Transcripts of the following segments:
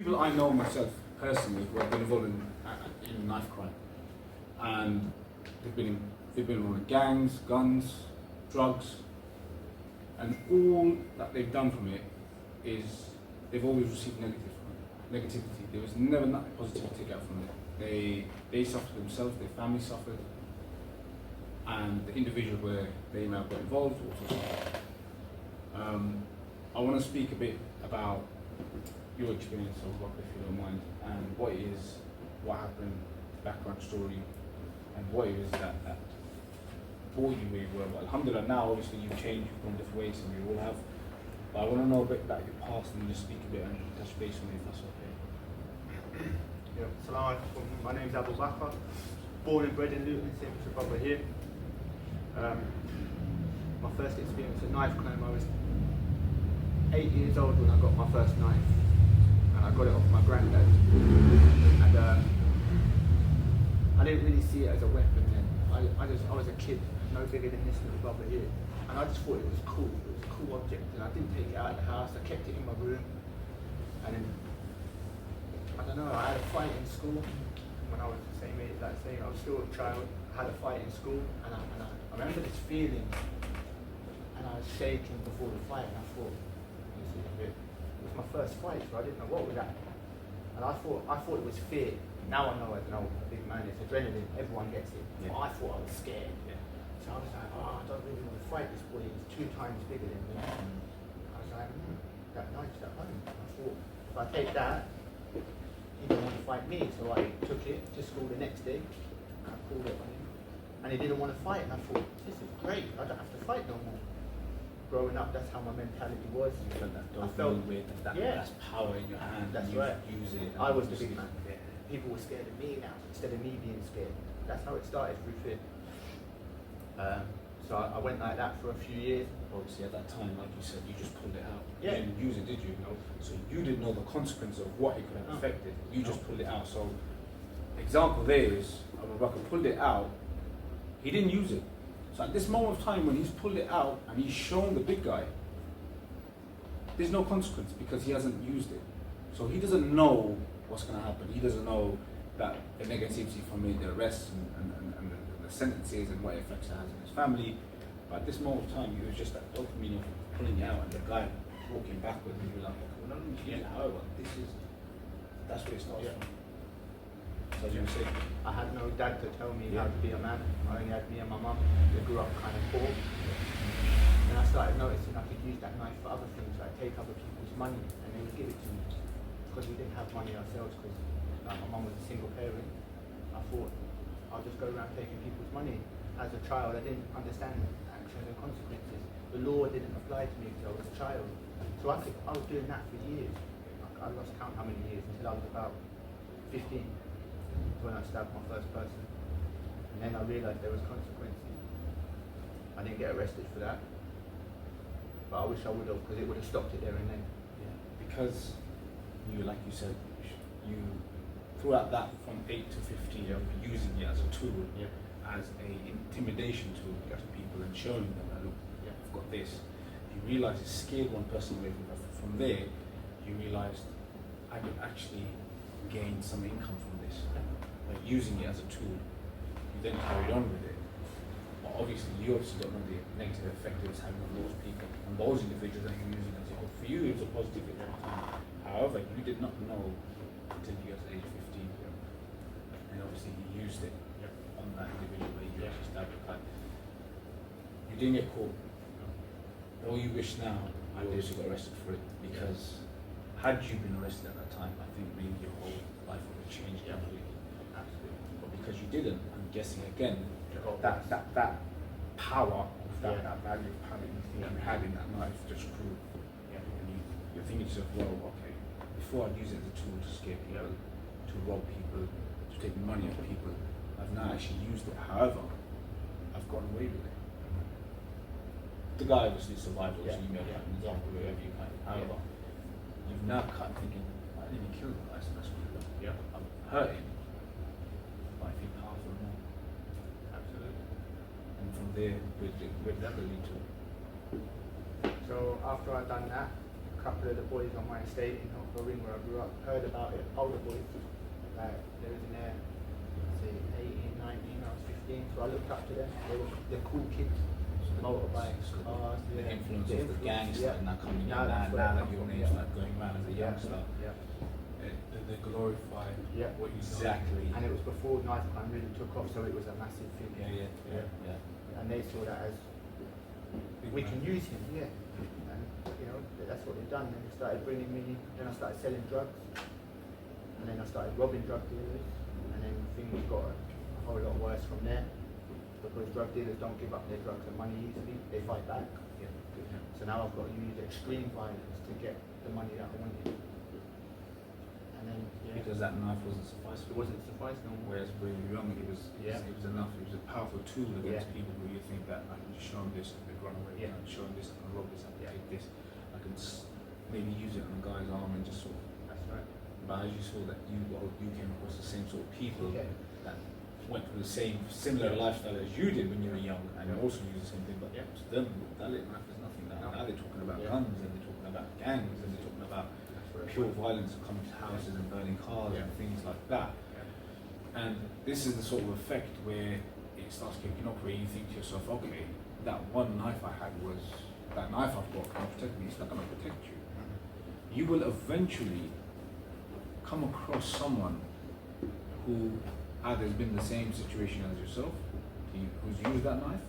people I know myself personally who have been involved in knife crime, and they've been involved in gangs, guns, drugs, and all that they've done from it is they've always received negativity. There was never nothing positive to take out from it. They suffered themselves, their family suffered, and the individuals where they may have got involved also suffered. I want to speak a bit about your experience of Abu Bakir, if you don't mind, and what happened, background story, and what it is that brought you where you were. But alhamdulillah, now obviously you've changed, you've gone different ways, and we all have. But I want to know a bit about your past and just speak a bit and touch base on it, if that's okay. Yeah, Assalamu alaikum. My name's Abu Bakir, born and bred in Luton, same as your brother here. My first experience of knife crime, I was 8 years old when I got my first knife, and I got it off my granddad. And I didn't really see it as a weapon then. I was a kid, no bigger than this little brother here, and I just thought it was cool. It was a cool object, and I didn't take it out of the house. I kept it in my room, and then I don't know. I had a fight in school when I was the same age. Like saying I was still a child. I had a fight in school, and I remember this feeling, and I was shaking before the fight, and I thought. It was my first fight, so I didn't know what was that. And I thought it was fear. Now I know as an old big man, it's adrenaline, everyone gets it. Yeah. But I thought I was scared. Yeah. So I was like, I don't really want to fight this boy, he's 2 times bigger than me. I was like, that knife's at home. I thought, if I take that, he didn't want to fight me, so I took it to school the next day, and I called it on him. And he didn't want to fight, and I thought, this is great, I don't have to fight no more. Growing up, that's how my mentality was. You felt that dopamine with that's power in your hand. That's you right. Use it. I was the big man. Yeah. People were scared of me now instead of me being scared. That's how it started through fear. So I went like that for a few years. Obviously, at that time, like you said, you just pulled it out. Yeah. You didn't use it, did you? No. So you didn't know the consequence of what it could have affected. You just pulled it out. So, example there is Abu Bakr pulled it out. He didn't use it. So at this moment of time, when he's pulled it out and he's shown the big guy, there's no consequence because he hasn't used it. So he doesn't know what's going to happen. He doesn't know that the negativity from it, the arrests and the sentences and what effects it has on his family. But at this moment of time, it was just that dopamine of pulling it out and the guy walking backwards and you're like, well, not only use it, however, that's where it starts from. So as you were saying, I had no dad to tell me how to be a man. I only had me and my mum. They grew up kind of poor. And I started noticing I could use that knife for other things, like take other people's money and they would give it to me. Because we didn't have money ourselves, because my mum was a single parent. I thought, I'll just go around taking people's money. As a child, I didn't understand the actions and consequences. The law didn't apply to me until I was a child. So I was doing that for years. I lost count how many years until I was about 15. When I stabbed my first person, and then I realised there was consequences. I didn't get arrested for that, but I wish I would have, because it would have stopped it there and then. Yeah, because you, like you said, you throughout that from 8 to 15, using it as a tool, as a intimidation tool to people and showing them that look, I've got this. You realise it scared one person away from that. From there, you realised I could actually gain some income from this. Like using it as a tool, you then carried on with it. But obviously, you don't know the negative effect it was having on those people, on those individuals that you're using as a whole. For you, it was a positive at that time. However, you did not know until you got to age 15. And obviously, you used it on that individual where you actually stabbed the guy. You didn't get caught. All you wish now, you also got arrested for it, because had you been arrested at that time, I think maybe your whole life would have changed completely. But because you didn't, I'm guessing again, that power of that value of power you had in that knife just grew. And you're thinking to yourself, well, okay, before I'd use it as a tool to scare people, to rob people, to take money off people, I've now actually used it. However, I've gotten away with it. The guy obviously survived, so you may have an example wherever you can. However, you've now cut thinking, I didn't even kill the guy, so that's good. I'm hurting, but I feel powerful more. Absolutely. And from there, where did that lead to? So after I'd done that, a couple of the boys on my estate in Hopper Ring where I grew up heard about it, older boys, like they was in there, say 18, 19, I was 15, so I looked up to them. They're cool kids, motorbikes, cars, The influence of the gangs yeah. now coming in Now now, that's where now it that comes your from, name's yeah. like going around as a youngster. Yeah. They glorify Yeah. what you exactly. And it was before knife crime really took off, so it was a massive thing. Yeah. And they saw that as we can use him, yeah. And you know, that's what they've done. Then they started bringing me, then I started selling drugs, and then I started robbing drug dealers, and then things got a whole lot worse from there. Because drug dealers don't give up their drugs and money easily, they fight back. So now I've got to use extreme violence to get the money that I wanted. And then, Because that knife wasn't sufficing. it wasn't suffice no more. Whereas when you were young, it was enough. It was a powerful tool against people who you think that I can just show them this and they run away. I can show them this, I can rob this, I can take this. I can maybe use it on a guy's arm and just sort of. That's right. But as you saw that you came across the same sort of people Yeah. that went through the similar lifestyle as you did when you were young, and also used the same thing. But to them, that little knife is nothing now. Now they're talking about guns, and they're talking about gangs, and they're talking about pure violence of coming to houses and burning cars and things like that. And this is the sort of effect where it starts kicking off, where you think to yourself, okay, that one knife I had was, that knife I've got can protect me, it's not going to protect you. You will eventually come across someone who either has been in the same situation as yourself, who's used that knife,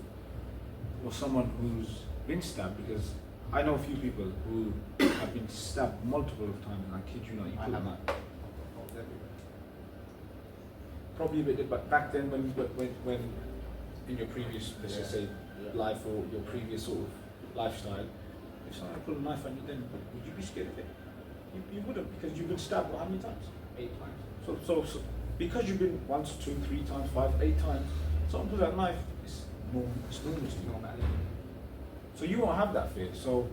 or someone who's been stabbed, because I know a few people who have been stabbed multiple times, and I kid you not, you put a knife. Probably a bit, but back then when in your previous, let's just say, life or your previous sort of lifestyle, if someone put a knife on you, then would you be scared of it? You wouldn't, because you've been stabbed how many times? 8 times. So because you've been once, 2, 3 times, 5, 8 times, someone puts that knife, it's normal to you. Normality. So you won't have that fear. So